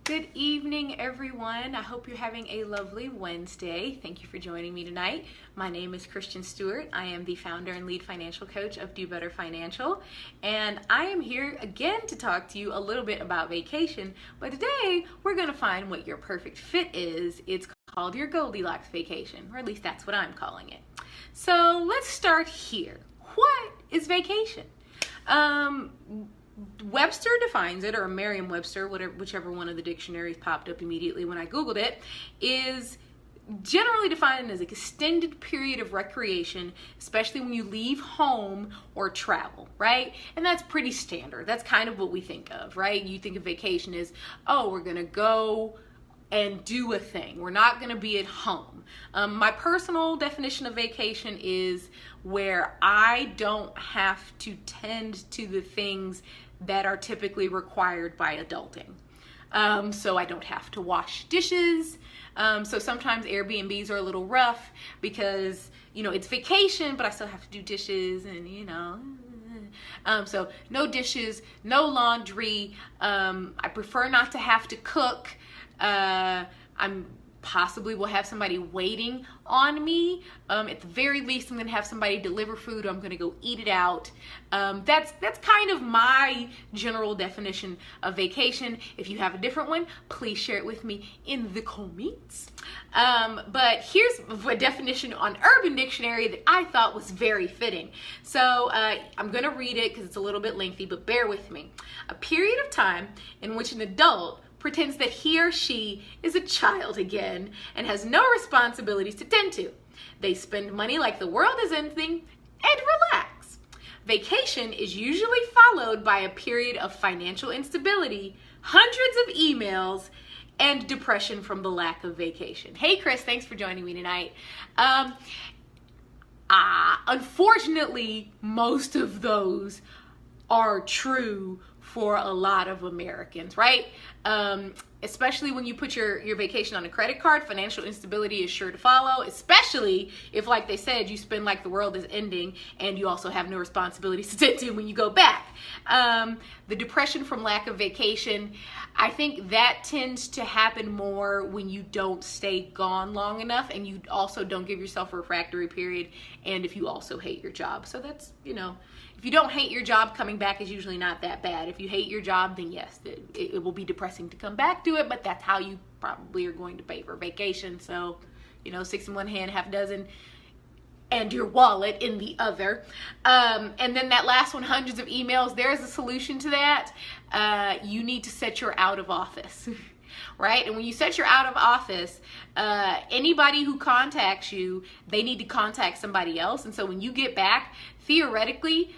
Good evening, everyone. I hope you're having a lovely Wednesday. Thank you for joining me tonight. My name is Christian Stewart. I am the founder and lead financial coach of Do Better Financial, and I am here again to talk to you a little bit about vacation. But today, we're going to find what your perfect fit is. It's called your Goldilocks vacation, or at least that's what I'm calling it. So let's start here. What is vacation? Webster defines it, or Merriam-Webster, whichever one of the dictionaries popped up immediately when I Googled it, is generally defined as an extended period of recreation, especially when you leave home or travel, right? And that's pretty standard. That's kind of what we think of, right? You think of vacation as, oh, we're going to go and do a thing. We're not going to be at home. My personal definition of vacation is where I don't have to tend to the things that are typically required by adulting. So I don't have to wash dishes. So sometimes Airbnbs are a little rough because, it's vacation, but I still have to do dishes and, so no dishes, no laundry. I prefer not to have to cook. I'm possibly will have somebody waiting on me. At the very least, I'm going to have somebody deliver food, or I'm going to go eat it out. That's kind of my general definition of vacation. If you have a different one, please share it with me in the comments. But here's a definition on Urban Dictionary that I thought was very fitting. So I'm going to read it because it's a little bit lengthy, but bear with me. A period of time in which an adult pretends that he or she is a child again and has no responsibilities to tend to. They spend money like the world is ending and relax. Vacation is usually followed by a period of financial instability, hundreds of emails, and depression from the lack of vacation. Hey, Chris, thanks for joining me tonight. Unfortunately, most of those are true for a lot of Americans, right? Especially when you put your vacation on a credit card, financial instability is sure to follow, especially if, like they said, you spend like the world is ending and you also have no responsibilities to tend to when you go back. The depression from lack of vacation, I think that tends to happen more when you don't stay gone long enough, and you also don't give yourself a refractory period, and if you also hate your job. So that's, if you don't hate your job, coming back is usually not that bad. If you hate your job, then yes, it will be depressing to come back to it, but that's how you probably are going to pay for vacation. So, 6 in one hand, half a dozen, and your wallet in the other. And then that last one, hundreds of emails, there's a solution to that. You need to set your out of office. Right? And when you set your out of office, anybody who contacts you, they need to contact somebody else. And so when you get back, theoretically,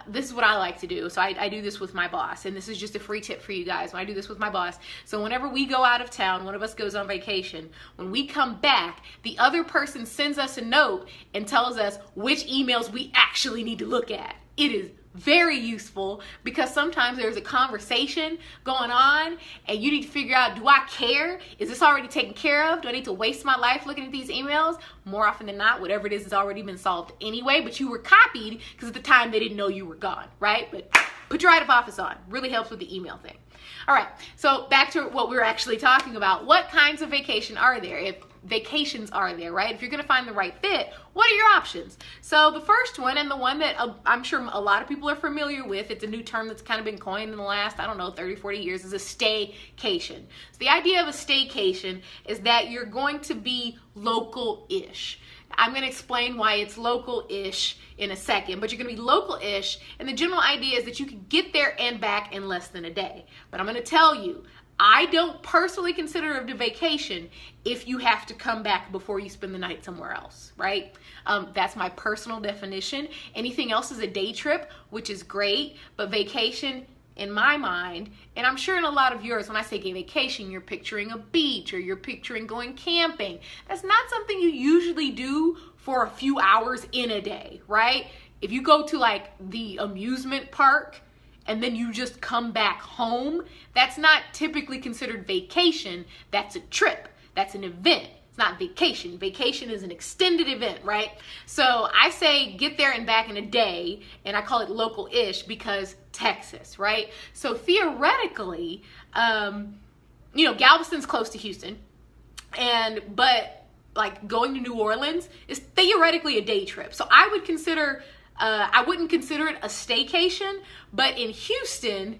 this is what I like to do. So I do this with my boss, and this is just a free tip for you guys. When I do this with my boss, so whenever we go out of town, one of us goes on vacation, when we come back, the other person sends us a note and tells us which emails we actually need to look at. It is very useful because sometimes there's a conversation going on and you need to figure out, do I care? Is this already taken care of? Do I need to waste my life looking at these emails? More often than not, whatever it is has already been solved anyway, but you were copied because at the time they didn't know you were gone, right? But put your out of office on. Really helps with the email thing. All right, so back to what we're actually talking about. What kinds of vacations are there, right? If you're going to find the right fit, what are your options? So the first one, and the one that I'm sure a lot of people are familiar with, it's a new term that's kind of been coined in the last, 30, 40 years, is a staycation. So the idea of a staycation is that you're going to be local-ish. I'm going to explain why it's local-ish in a second, but you're going to be local-ish, and the general idea is that you can get there and back in less than a day. But I'm going to tell you, I don't personally consider it a vacation if you have to come back before you spend the night somewhere else, right? That's my personal definition. Anything else is a day trip, which is great, but vacation, in my mind, and I'm sure in a lot of yours, when I say vacation, you're picturing a beach or you're picturing going camping. That's not something you usually do for a few hours in a day, right? If you go to like the amusement park and then you just come back home, that's not typically considered vacation. That's a trip. That's an event. It's not vacation. Vacation is an extended event, right? So I say get there and back in a day, and I call it local-ish because Texas, right? So theoretically, Galveston's close to Houston, but like going to New Orleans is theoretically a day trip. So I wouldn't consider it a staycation, but in Houston,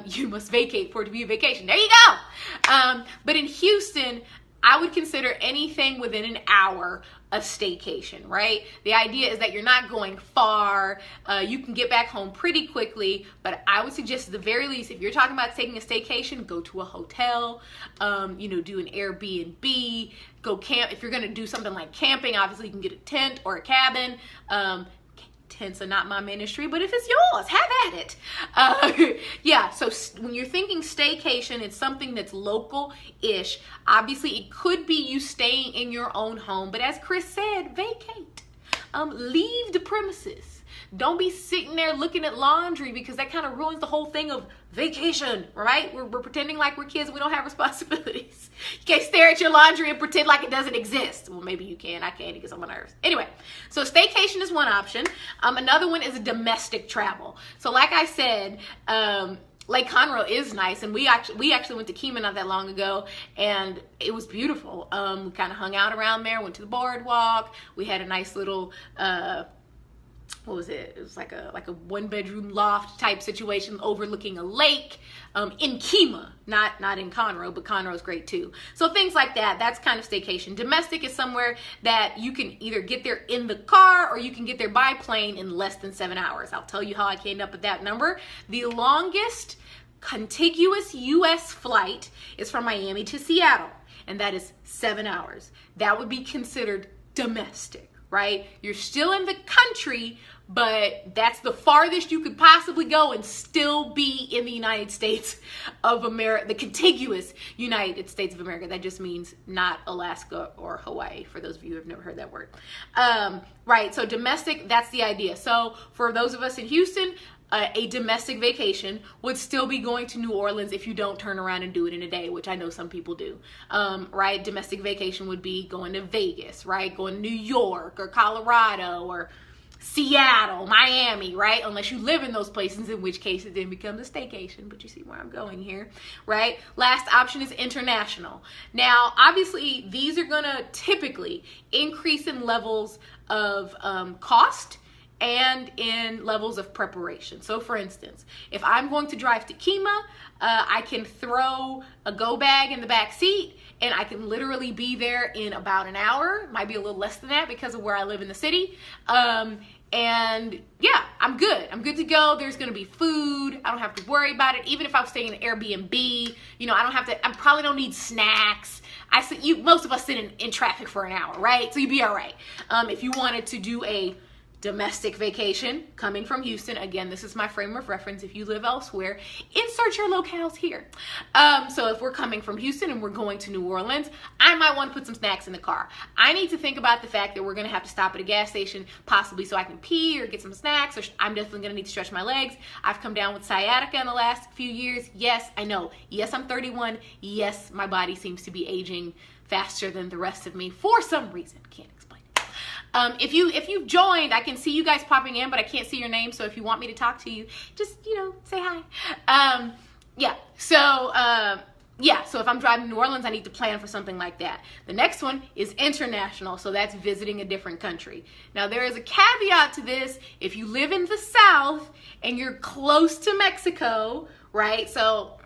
you must vacate for it to be a vacation. There you go. But in Houston, I would consider anything within an hour a staycation, right? The idea is that you're not going far. You can get back home pretty quickly, but I would suggest at the very least, if you're talking about taking a staycation, go to a hotel, do an Airbnb, go camp. If you're going to do something like camping, obviously you can get a tent or a cabin. Tents are not my ministry, but if it's yours, have at it. So when you're thinking staycation, it's something that's local-ish. Obviously, it could be you staying in your own home, but as Chris said, vacate. Leave the premises. Don't be sitting there looking at laundry, because that kind of ruins the whole thing of vacation, right? We're pretending like we're kids. We don't have responsibilities. You can't stare at your laundry and pretend like it doesn't exist. Well, maybe you can. I can't. It gets on my nerves. Anyway, so staycation is one option. Another one is a domestic travel. So like I said, Lake Conroe is nice, and we actually went to Kemah not that long ago, and it was beautiful. We kind of hung out around there, went to the boardwalk. We had a nice little what was it? It was like a 1-bedroom loft type situation overlooking a lake in Kemah, not in Conroe, but Conroe is great too. So things like that, that's kind of staycation. Domestic is somewhere that you can either get there in the car or you can get there by plane in less than 7 hours. I'll tell you how I came up with that number. The longest contiguous U.S. flight is from Miami to Seattle, and that is 7 hours. That would be considered domestic, right? You're still in the country, but that's the farthest you could possibly go and still be in the United States of America, the contiguous United States of America. That just means not Alaska or Hawaii, for those of you who have never heard that word. Right, so domestic, that's the idea. So for those of us in Houston, a domestic vacation would still be going to New Orleans if you don't turn around and do it in a day, which I know some people do, right? Domestic vacation would be going to Vegas, right? Going to New York or Colorado or Seattle, Miami, right? Unless you live in those places, in which case it then becomes a staycation, but you see where I'm going here, right? Last option is international. Now, obviously, these are gonna typically increase in levels of cost and in levels of preparation. So for instance, if I'm going to drive to Kemah, I can throw a go bag in the back seat and I can literally be there in about an hour. Might be a little less than that because of where I live in the city. And yeah, I'm good. I'm good to go. There's going to be food. I don't have to worry about it. Even if I was staying in an Airbnb, I probably don't need snacks. Most of us sit in traffic for an hour, right? So you'd be all right. If you wanted to do a domestic vacation coming from Houston, again, this is my frame of reference. If you live elsewhere, insert your locales here. So if we're coming from Houston and we're going to New Orleans, I might want to put some snacks in the car. I need to think about the fact that we're going to have to stop at a gas station, possibly so I can pee or get some snacks, or I'm definitely going to need to stretch my legs. I've come down with sciatica in the last few years. Yes, I know. Yes, I'm 31. Yes, my body seems to be aging faster than the rest of me for some reason. Can't explain it. If you've joined, I can see you guys popping in, but I can't see your name. So if you want me to talk to you, just, say hi. So if I'm driving to New Orleans, I need to plan for something like that. The next one is international. So that's visiting a different country. Now there is a caveat to this. If you live in the South and you're close to Mexico, right? So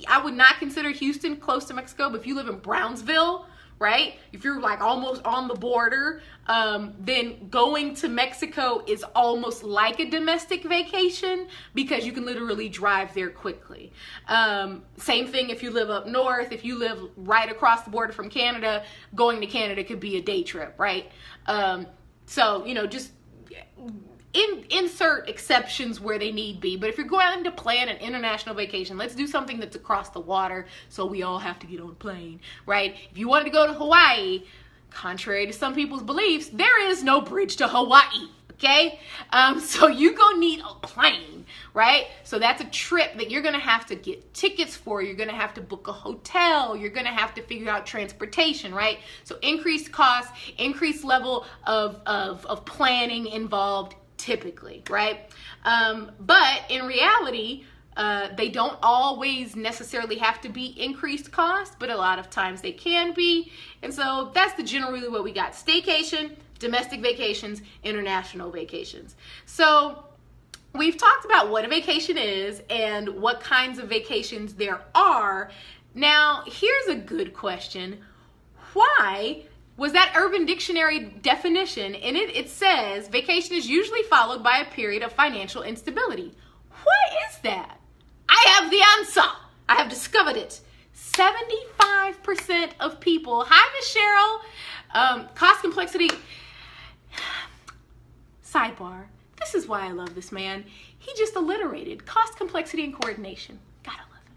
I would not consider Houston close to Mexico, but if you live in Brownsville, right? If you're like almost on the border, then going to Mexico is almost like a domestic vacation because you can literally drive there quickly. Same thing if you live up north. If you live right across the border from Canada, going to Canada could be a day trip, right? Just insert exceptions where they need be. But if you're going to plan an international vacation, let's do something that's across the water so we all have to get on a plane, right? If you wanted to go to Hawaii, contrary to some people's beliefs, there is no bridge to Hawaii, okay? So you're gonna need a plane, right? So that's a trip that you're gonna have to get tickets for. You're gonna have to book a hotel. You're gonna have to figure out transportation, right? So increased cost, increased level of planning involved typically, right? But in reality, They don't always necessarily have to be increased cost, but a lot of times they can be. And so that's generally what we got. Staycation, domestic vacations, international vacations. So we've talked about what a vacation is and what kinds of vacations there are. Now, here's a good question. Why was that Urban Dictionary definition? In it, it says vacation is usually followed by a period of financial instability. What is that? I have the answer. I have discovered it. 75% of people, hi, Miss Cheryl, cost complexity, sidebar, this is why I love this man. He just alliterated cost, complexity, and coordination. Gotta love it.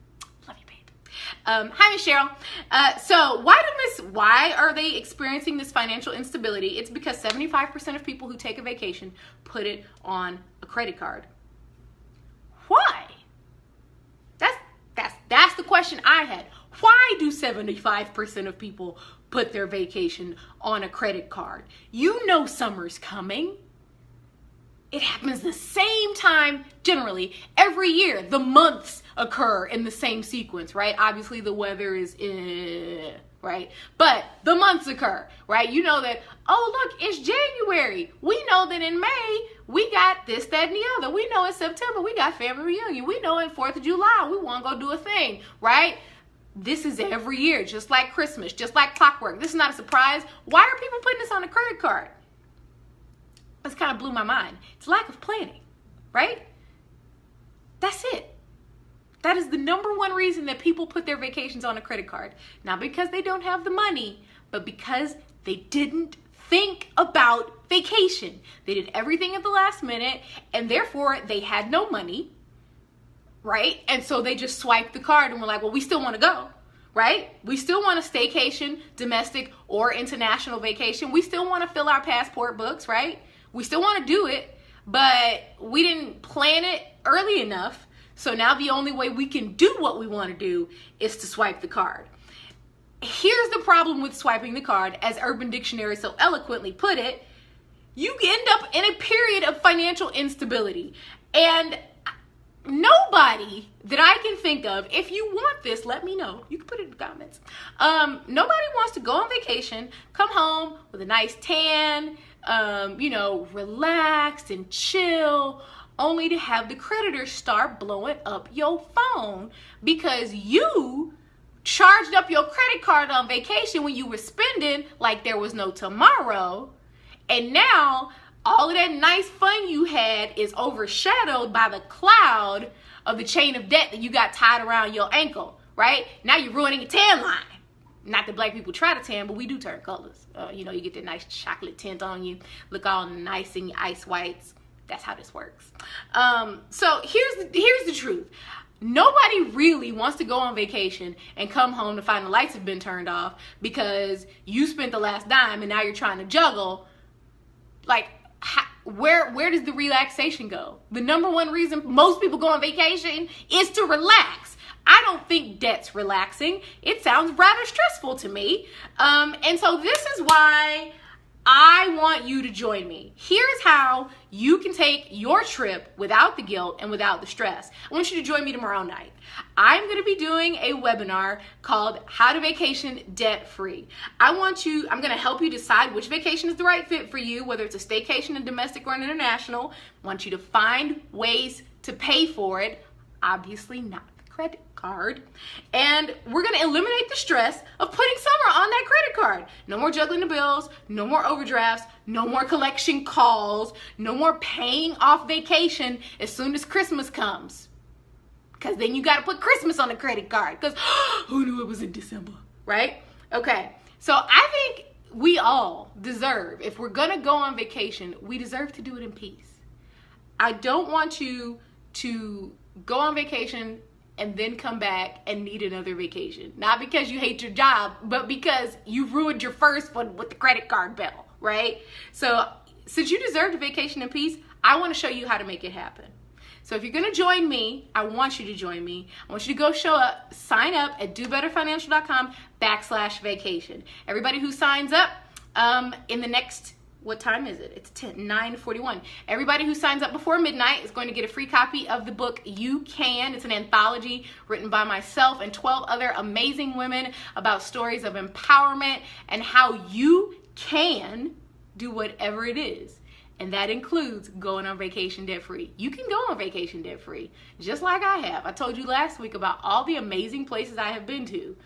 Love you, babe. Hi, Miss Cheryl. So why are they experiencing this financial instability? It's because 75% of people who take a vacation put it on a credit card. Why? That's the question I had. Why do 75% of people put their vacation on a credit card? You know summer's coming. It happens the same time, generally, every year. The months occur in the same sequence, right? Obviously, the weather is, right? But the months occur, right? You know that, oh, look, it's January. We know that in May, we got this, that, and the other. We know in September, we got family reunion. We know in 4th of July, we want to go do a thing, right? This is every year, just like Christmas, just like clockwork. This is not a surprise. Why are people putting this on a credit card? This kind of blew my mind. It's lack of planning, right? That's it. That is the number one reason that people put their vacations on a credit card. Not because they don't have the money, but because they didn't think about vacation. They did everything at the last minute, and therefore they had no money, right? And so they just swiped the card and were like, well, we still want to go, right? We still want a staycation, domestic or international vacation. We still want to fill our passport books, right? We still want to do it, but we didn't plan it early enough. So now the only way we can do what we want to do is to swipe the card. Here's the problem with swiping the card, as Urban Dictionary so eloquently put it. You end up in a period of financial instability. And nobody that I can think of, if you want this, let me know. You can put it in the comments. Nobody wants to go on vacation, come home with a nice tan, relaxed and chill, only to have the creditors start blowing up your phone because you charged up your credit card on vacation when you were spending like there was no tomorrow. And now all of that nice fun you had is overshadowed by the cloud of the chain of debt that you got tied around your ankle, right? Now you're ruining your tan line. Not that black people try to tan, but we do turn colors. You get that nice chocolate tint on you, look all nice in your ice whites. That's how this works. So here's the truth. Nobody really wants to go on vacation and come home to find the lights have been turned off because you spent the last dime and now you're trying to juggle. Like, where does the relaxation go? The number one reason most people go on vacation is to relax. I don't think debt's relaxing. It sounds rather stressful to me. And so this is why I want you to join me. Here's how you can take your trip without the guilt and without the stress. I want you to join me tomorrow night. I'm going to be doing a webinar called How to Vacation Debt Free. I'm going to help you decide which vacation is the right fit for you, whether it's a staycation, a domestic, or an international. I want you to find ways to pay for it. Obviously not credit card. And we're going to eliminate the stress of putting summer on that credit card. No more juggling the bills, no more overdrafts, no more collection calls, no more paying off vacation as soon as Christmas comes. Because then you got to put Christmas on the credit card because who knew it was in December, right? Okay, so I think we all deserve, if we're going to go on vacation, we deserve to do it in peace. I don't want you to go on vacation and then come back and need another vacation. Not because you hate your job, but because you ruined your first one with the credit card bill, right? So since you deserve a vacation in peace, I want to show you how to make it happen. So if you're going to join me, I want you to join me. I want you to go sign up at dobetterfinancial.com/vacation. Everybody who signs up in the next What time is it? It's 9:41. Everybody who signs up before midnight is going to get a free copy of the book You Can. It's an anthology written by myself and 12 other amazing women about stories of empowerment and how you can do whatever it is. And that includes going on vacation debt-free. You can go on vacation debt-free, just like I have. I told you last week about all the amazing places I have been to.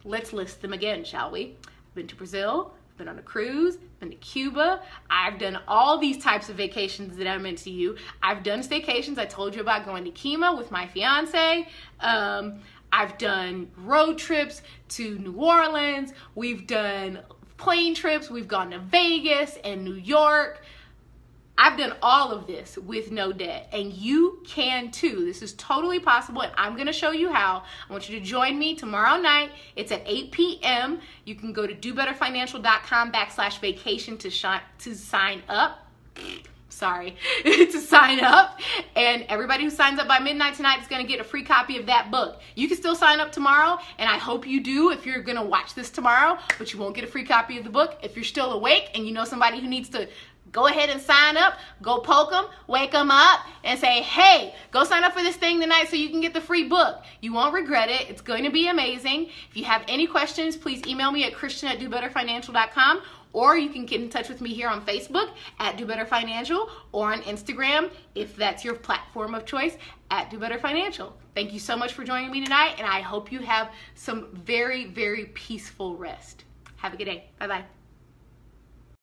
Let's list them again, shall we? I've been to Brazil, been on a cruise, been to Cuba. I've done all these types of vacations that I meant to you. I've done staycations. I told you about going to Kima with my fiance. I've done road trips to New Orleans. We've done plane trips. We've gone to Vegas and New York. I've done all of this with no debt, and you can too. This is totally possible, and I'm going to show you how. I want you to join me tomorrow night. It's at 8 p.m. You can go to dobetterfinancial.com/vacation to sign up. Sorry, to sign up. And everybody who signs up by midnight tonight is going to get a free copy of that book. You can still sign up tomorrow, and I hope you do if you're going to watch this tomorrow, but you won't get a free copy of the book. If you're still awake and you know somebody who needs to, go ahead and sign up. Go poke them, wake them up, and say, hey, go sign up for this thing tonight so you can get the free book. You won't regret it. It's going to be amazing. If you have any questions, please email me at christian@dobetterfinancial.com, or you can get in touch with me here on Facebook at Do Better Financial, or on Instagram, if that's your platform of choice, at Do Better Financial. Thank you so much for joining me tonight, and I hope you have some very, very peaceful rest. Have a good day. Bye-bye.